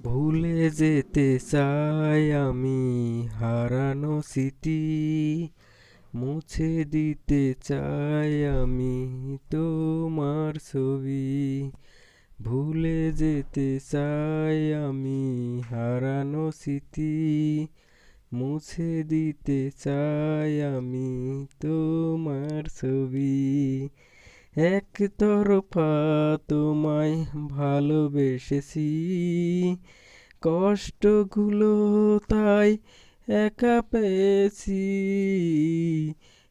ভুলে যেতে চাই আমি হারানো স্মৃতি, মুছে দিতে চাই আমি তোমার ছবি। ভুলে যেতে চাই আমি হারানো স্মৃতি, মুছে দিতে চাই আমি তোমার ছবি। একতরফা তোমায় ভালোবেসেছি, কষ্টগুলো তাই একা পেয়েছি।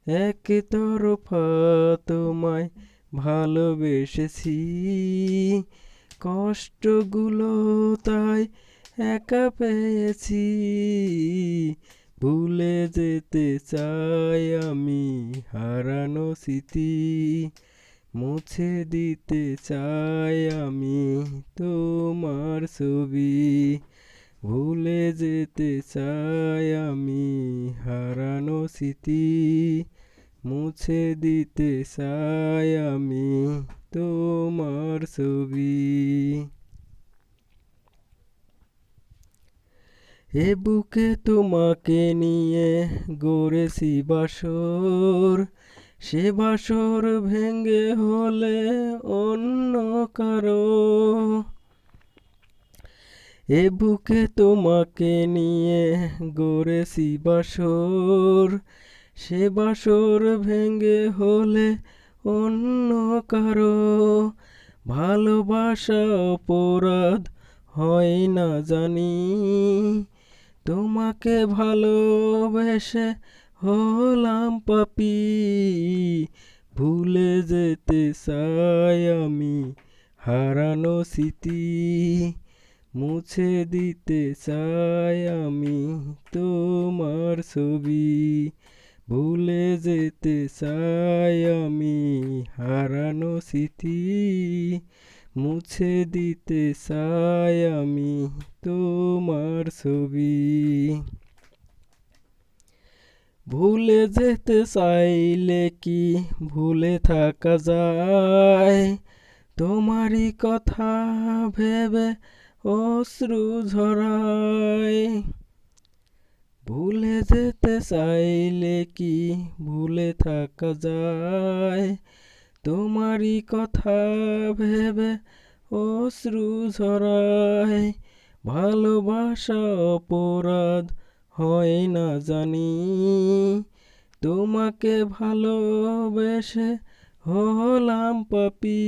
একতরফা তোমায় ভালোবেসেছি, কষ্টগুলো তাই একা পেয়েছি। ভুলে যেতে চাই আমি হারানো স্মৃতি, মুছে দিতে চাই আমি তোমার ছবি। ভুলে যেতে চাই আমি হারানো স্মৃতি, মুছে দিতে চাই আমি তোমার ছবি। এ বুকে তোমাকে নিয়ে গড়েছি বাসর, সে বাসর ভেঙে হলে অন্য কারো। এ বুকে তোমাকে নিয়ে গড়েছি বাসর, সে বাসর ভেঙে হলে অন্য কারো। ভালোবাসা অপরাধ হয় না জানি, তোমাকে ভালোবেসে হলাম পাপী। ভুলে যেতে চাই আমি হারানো স্মৃতি, মুছে দিতে চাই আমি তোমার ছবি। ভুলে যেতে চাই আমি হারানো স্মৃতি, মুছে দিতে চাই আমি তোমার ছবি। ভুলে যেতে চাইলে কি ভুলে থাকা যায়, তোমারই কথা ভেবে অশ্রু ঝরায়। ভুলে যেতে চাইলে কি ভুলে থাকা যায়, তোমারই কথা ভেবে অশ্রু ঝরায়। ভালোবাসা অপরাধ হয় না জানি, তোমাকে ভালোবেসে হলাম পাপী।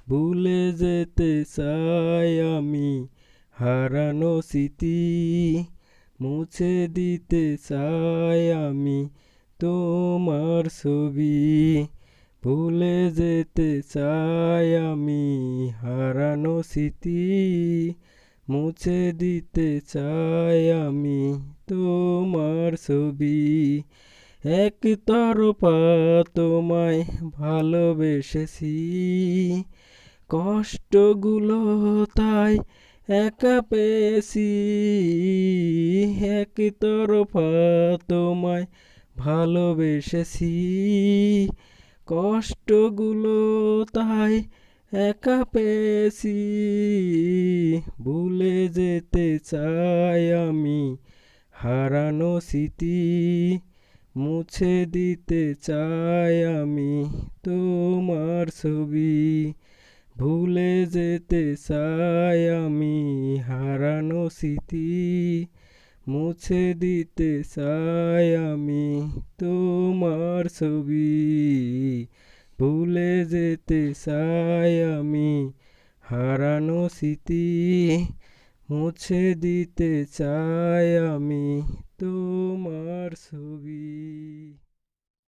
ভুলে যেতে চাই আমি হারানো স্মৃতি, মুছে দিতে চাই আমি তোমার ছবি। ভুলে যেতে চাই আমি হারানো স্মৃতি, মুছে দিতে চাই আমি তোমার ছবি। একতরফা তোমায় ভালোবেসেছি, কষ্টগুলো তাই একা পেয়েছি। একতরফা তোমায় ভালোবেসেছি, কষ্টগুলো তাই একা পেয়েছি। ভুলে যেতে চাই আমি হারানো স্মৃতি, মুছে দিতে চাই আমি তোমার ছবি। ভুলে যেতে চাই আমি হারানো স্মৃতি, মুছে দিতে চাই আমি তোমার ছবি। ভুলে যেতে চাই আমি হারানো স্মৃতি, মুছে দিতে চাই আমি তোমার ছবি।